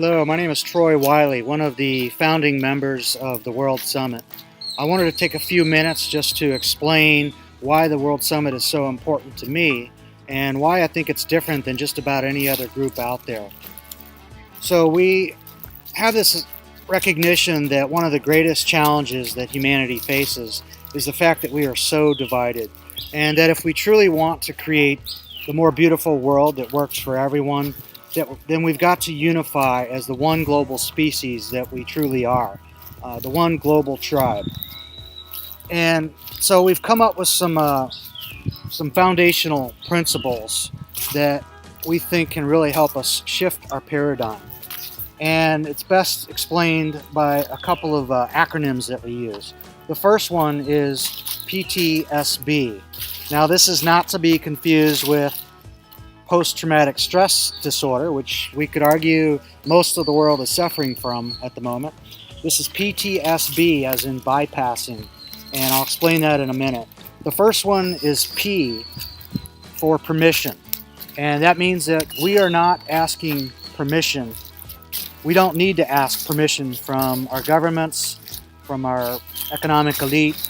Hello, my name is Troy Wiley, one of the founding members of the World Summit. I wanted to take a few minutes just to explain why the World Summit is so important to me and why I think it's different than just about any other group out there. So we have this recognition that one of the greatest challenges that humanity faces is the fact that we are so divided, and that if we truly want to create the more beautiful world that works for everyone, then we've got to unify as the one global species that we truly are, the one global tribe. And so we've come up with some foundational principles that we think can really help us shift our paradigm. And it's best explained by a couple of acronyms that we use. The first one is PTSB. Now, this is not to be confused with post-traumatic stress disorder, which we could argue most of the world is suffering from at the moment. This is PTSB, as in bypassing, and I'll explain that in a minute. The first one is P for permission, and that means that we are not asking permission. We don't need to ask permission from our governments, from our economic elite,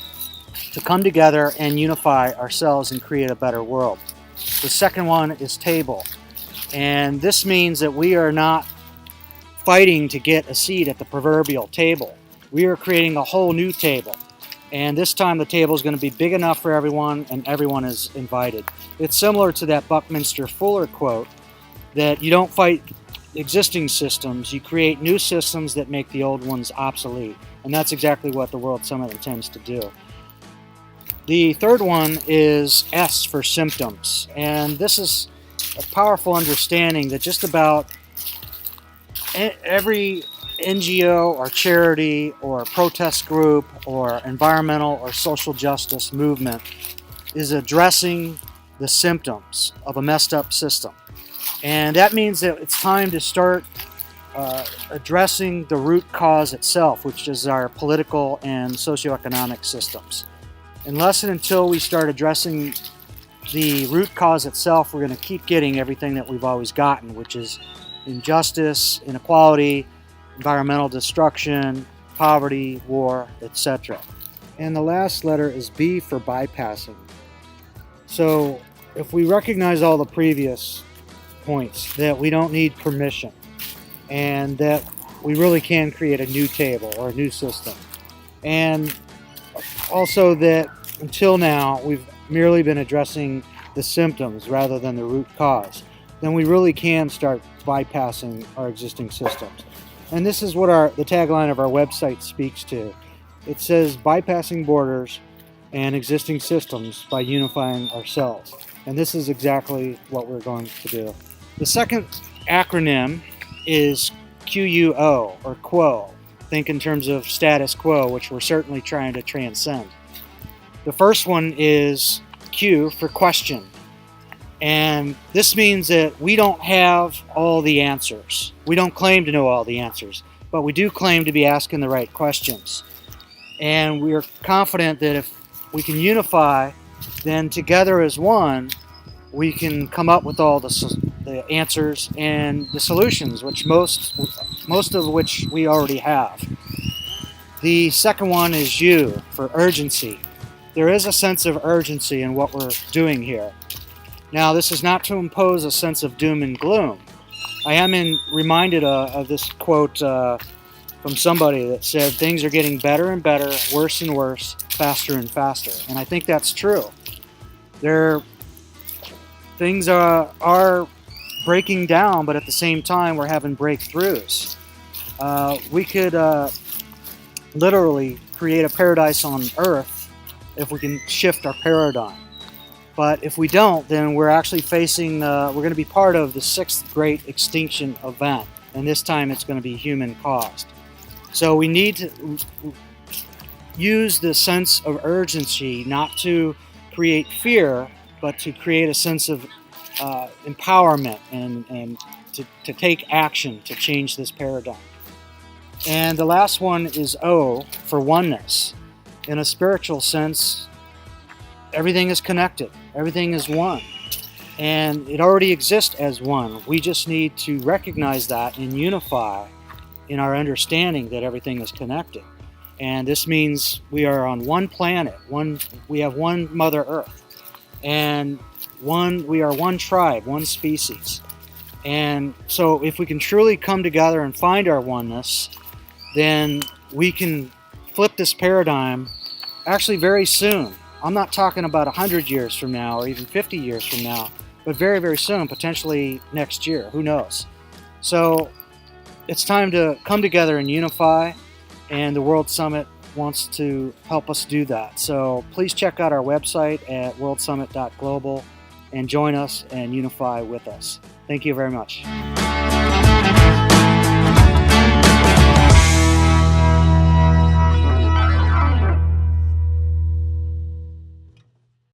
to come together and unify ourselves and create a better world. The second one is table, and this means that we are not fighting to get a seat at the proverbial table. We are creating a whole new table, and this time the table is going to be big enough for everyone, and everyone is invited. It's similar to that Buckminster Fuller quote that you don't fight existing systems, you create new systems that make the old ones obsolete, and that's exactly what the World Summit intends to do. The third one is S for symptoms, and this is a powerful understanding that just about every NGO or charity or protest group or environmental or social justice movement is addressing the symptoms of a messed up system. And that means that it's time to start addressing the root cause itself, which is our political and socioeconomic systems. Unless and until we start addressing the root cause itself, we're going to keep getting everything that we've always gotten, which is injustice, inequality, environmental destruction, poverty, war, etc. And the last letter is B for bypassing. So if we recognize all the previous points, that we don't need permission, and that we really can create a new table or a new system, and also that until now we've merely been addressing the symptoms rather than the root cause, then we really can start bypassing our existing systems. And this is what the tagline of our website speaks to. It says bypassing borders and existing systems by unifying ourselves. And this is exactly what we're going to do. The second acronym is QUO, or Quo. Think in terms of status quo, which we're certainly trying to transcend. The first one is Q for question. And this means that we don't have all the answers. We don't claim to know all the answers, but we do claim to be asking the right questions. And we are confident that if we can unify, then together as one, we can come up with all the answers and the solutions, which most of which we already have. The second one is U for urgency. There is a sense of urgency in what we're doing here. Now, this is not to impose a sense of doom and gloom. I am reminded of this quote from somebody that said, things are getting better and better, worse and worse, faster and faster. And I think that's true. Things are breaking down, but at the same time, we're having breakthroughs. We could literally create a paradise on Earth if we can shift our paradigm. But if we don't, then we're actually facing, we're going to be part of the 6th Great Extinction event. And this time it's going to be human caused. So we need to use the sense of urgency not to create fear, but to create a sense of empowerment and to take action to change this paradigm. And the last one is O for oneness. In a spiritual sense, everything is connected. Everything is one. And it already exists as one. We just need to recognize that and unify in our understanding that everything is connected. And this means we are on one planet, we have one Mother Earth, and we are one tribe, one species. And so if we can truly come together and find our oneness, then we can flip this paradigm actually very soon. I'm not talking about 100 years from now or even 50 years from now, but very, very soon, potentially next year. Who knows? So it's time to come together and unify, and the World Summit wants to help us do that. So please check out our website at worldsummit.global and join us and unify with us. Thank you very much.